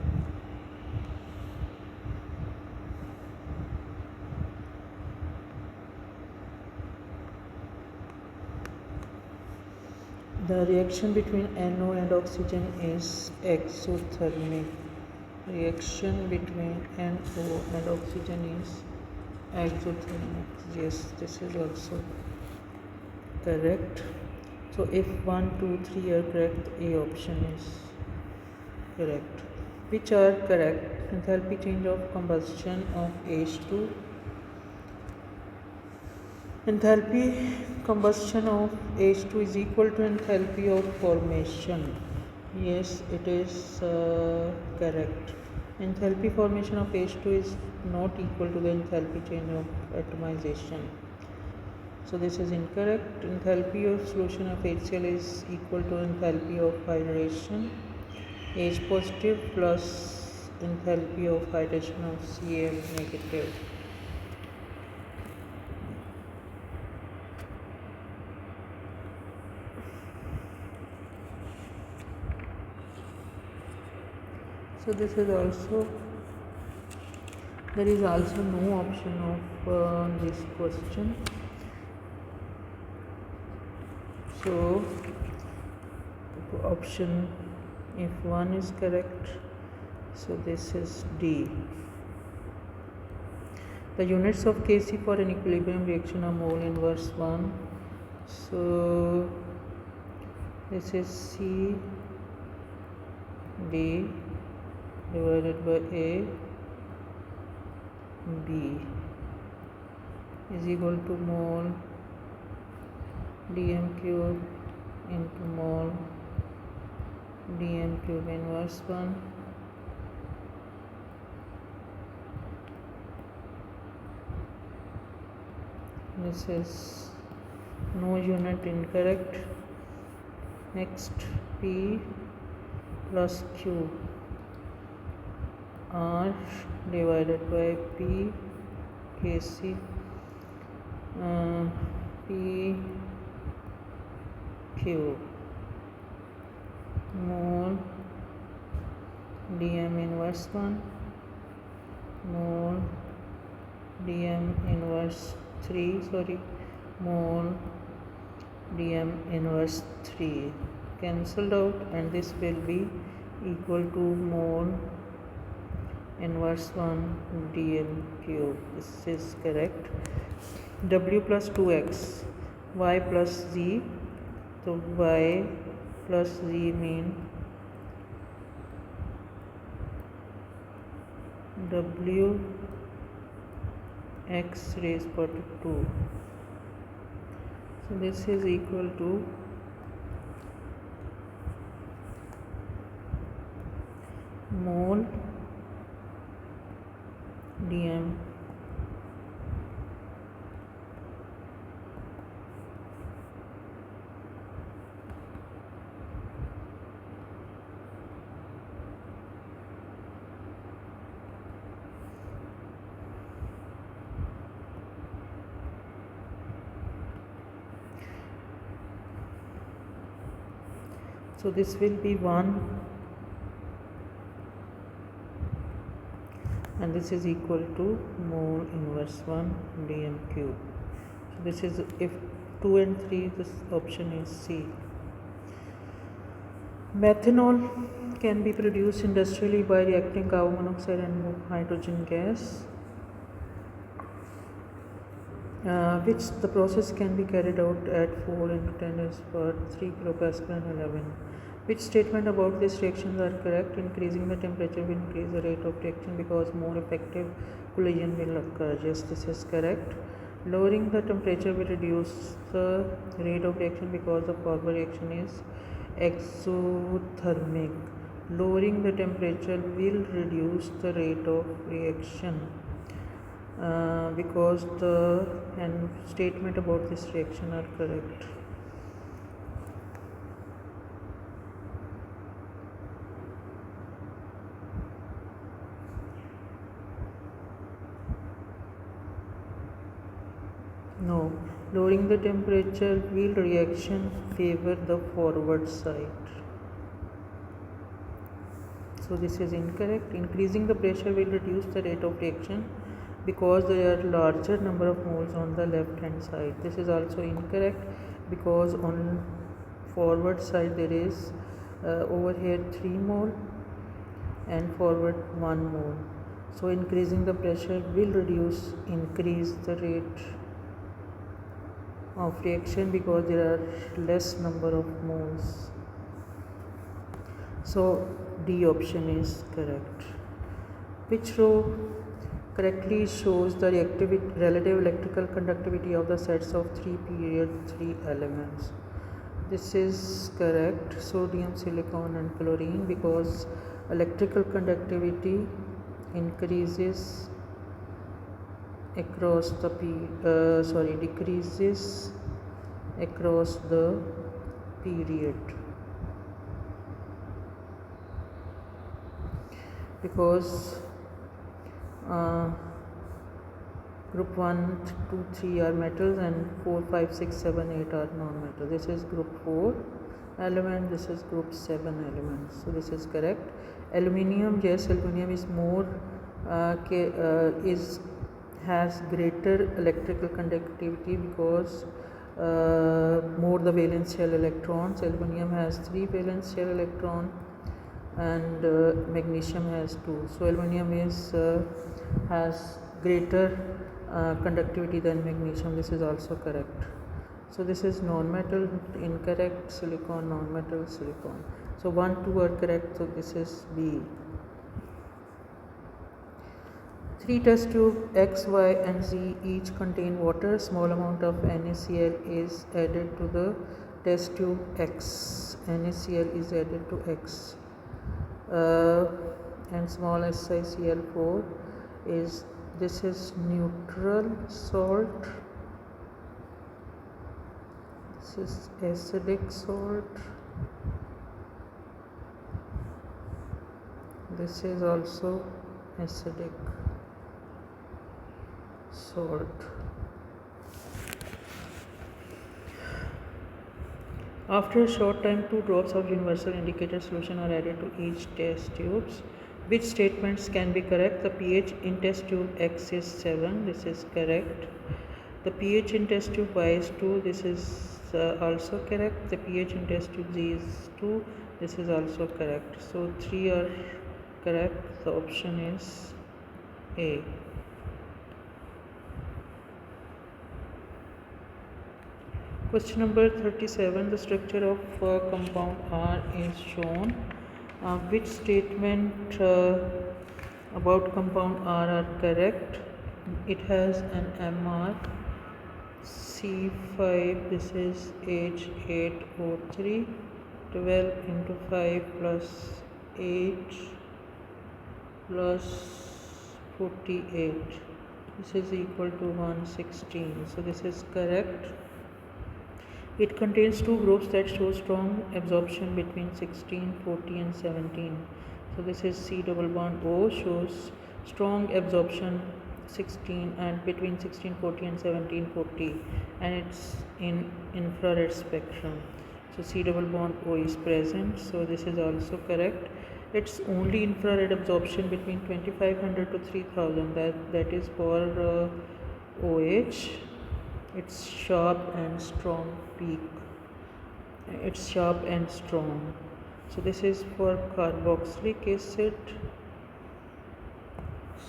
Speaker 1: The reaction between NO and oxygen is exothermic. Reaction between NO and oxygen is exothermic. Yes, this is also correct. So if 1, 2, 3 are correct, A option is correct. Which are correct? Enthalpy change of combustion of H2. Enthalpy combustion of H2 is equal to enthalpy of formation. Yes, it is correct. Enthalpy formation of H2 is not equal to the enthalpy change of atomization. So this is incorrect. Enthalpy of solution of HCl is equal to enthalpy of hydration H positive plus enthalpy of hydration of Cl negative. So this is also, there is also no option of this question. So option, if 1 is correct, so this is D. The units of Kc for an equilibrium reaction are mole inverse 1. So this is C D divided by A B is equal to mole dm cube into mole dm cube inverse 1 this is no unit, incorrect. Next, P plus Q R divided by P Kc P Q mole dm inverse 1 mole dm inverse 3 mole dm inverse 3 cancelled out, and this will be equal to mole inverse 1 dm cube. This is correct. W plus 2x y plus z, so y plus z mean w x raised to 2. So this is equal to mole dm so this will be 1 and this is equal to mole inverse 1 dm cube. So this is, if 2 and 3, this option is C. Methanol can be produced industrially by reacting carbon monoxide and hydrogen gas, which the process can be carried out at 4 into 10 raised to 3 kilopascal and 11. Which statement about this reactions are correct? Increasing the temperature will increase the rate of reaction because more effective collision will occur. Yes, this is correct. Lowering the temperature will reduce the rate of reaction because the forward reaction is exothermic. Lowering the temperature will reduce the rate of reaction because the statement about this reaction are correct. No, lowering the temperature will reaction favor the forward side. So this is incorrect. Increasing the pressure will reduce the rate of reaction because there are larger number of moles on the left hand side. This is also incorrect because on forward side there is over here 3 mole and forward 1 mole. So increasing the pressure will increase the rate of reaction because there are less number of moles. So D option is correct. Which row correctly shows the relative electrical conductivity of the sets of 3 period 3 elements? This is correct. Sodium, silicon and chlorine, because electrical conductivity increases across the decreases across the period, because group 1, 2, 3 are metals and 4, 5, 6, 7, 8 are non-metals. This is group 4 element, this is group 7 element. So this is correct. Aluminium, yes, aluminium is more has greater electrical conductivity because more the valence shell electrons. Aluminium has 3 valence shell electron and magnesium has 2. So aluminium has greater conductivity than magnesium. This is also correct. So this is non-metal, incorrect, silicon, non-metal, silicon. So 1, 2 are correct, so this is B. 3 test tube X, Y and Z each contain water. Small amount of NaCl is added to the test tube X. NaCl is added to X. And small SiCl4 is, this is neutral salt, this is acidic salt, this is also acidic salt. After a short time, 2 drops of universal indicator solution are added to each test tubes. Which statements can be correct? The pH in test tube X is 7, this is correct. The pH in test tube Y is 2, this is also correct. The pH in test tube Z is 2, this is also correct. So 3 are correct. The option is A. Question number 37. The structure of compound R is shown. Which statement about compound R are correct? It has an MR C5, this is H8O3, 12 into 5 plus 8 plus 48. This is equal to 116. So this is correct. It contains 2 groups that show strong absorption between 16, 40 and 17. So this is C double bond O shows strong absorption 16 and between 1640 and 1740, and it's in infrared spectrum. So C double bond O is present. So this is also correct. It's only infrared absorption between 2500 to 3000. That is for OH. It's sharp and strong peak. It's sharp and strong. So this is for carboxylic acid.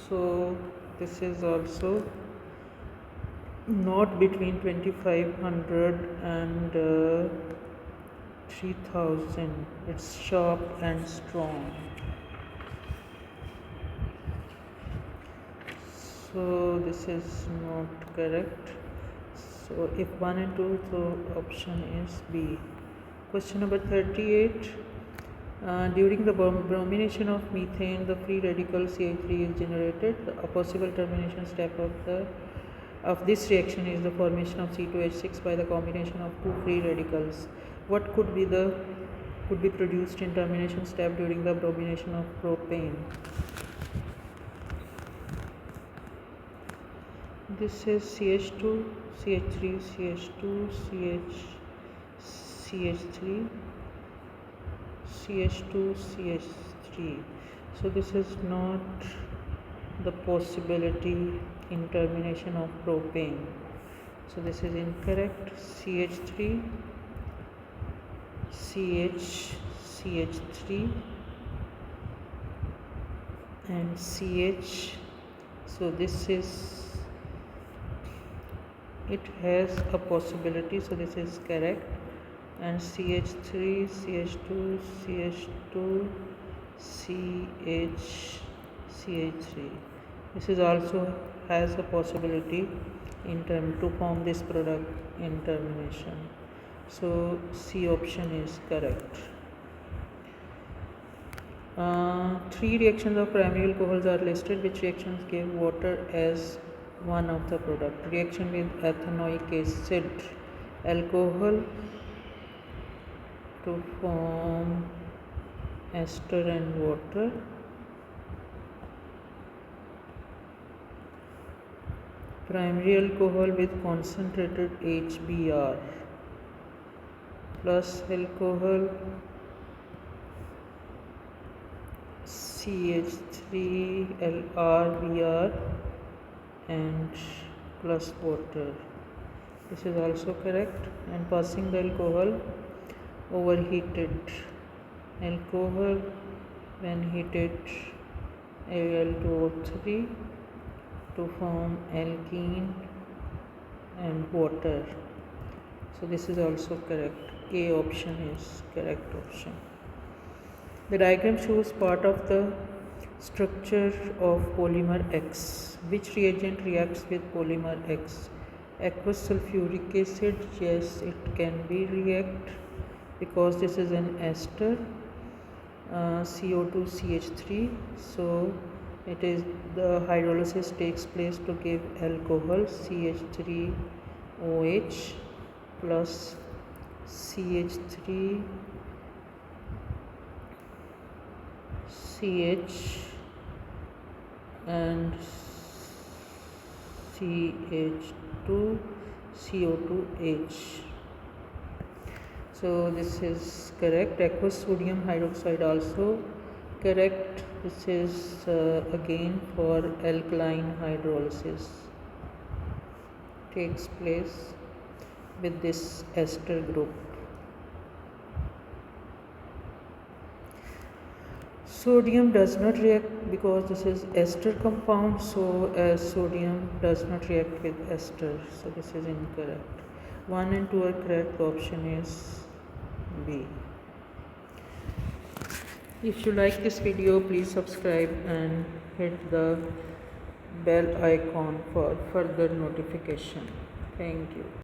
Speaker 1: So this is also not between 2500 and 3000. It's sharp and strong. So this is not correct. So if 1 and 2, so option is B. Question number 38. During the bromination of methane, the free radical CH3 is generated. A possible termination step of this reaction is the formation of C2H6 by the combination of 2 free radicals. What could be produced in termination step during the bromination of propane? This is CH2, CH3, CH2, CH3, CH2, CH3. So this is not the possibility in termination of propane. So this is incorrect. CH3, CH3 and CH. So this is, it has a possibility, so this is correct. And CH3, CH2, CH2, CH3. This is also has a possibility in to form this product in termination. So C option is correct. 3 reactions of primary alcohols are listed. Which reactions give water as one of the product. Reaction with ethanoic acid, alcohol to form ester and water. Primary alcohol with concentrated HBr plus alcohol CH3LrBr and plus water. This is also correct. And passing the alcohol overheated. Alcohol when heated Al2O3 to form alkene and water. So this is also correct. A option is correct option. The diagram shows part of the structure of polymer X. Which reagent reacts with polymer X? Aqueous sulfuric acid, yes, it can be react because this is an ester, CO2 CH3. So it is the hydrolysis takes place to give alcohol CH3OH plus CH3 CH and CH2 CO2H. So this is correct. Aqueous sodium hydroxide also correct. This is again for alkaline hydrolysis takes place with this ester group. Sodium does not react because this is ester compound, so sodium does not react with ester, so this is incorrect. 1 and 2 are correct, the option is B. If you like this video, please subscribe and hit the bell icon for further notification. Thank you.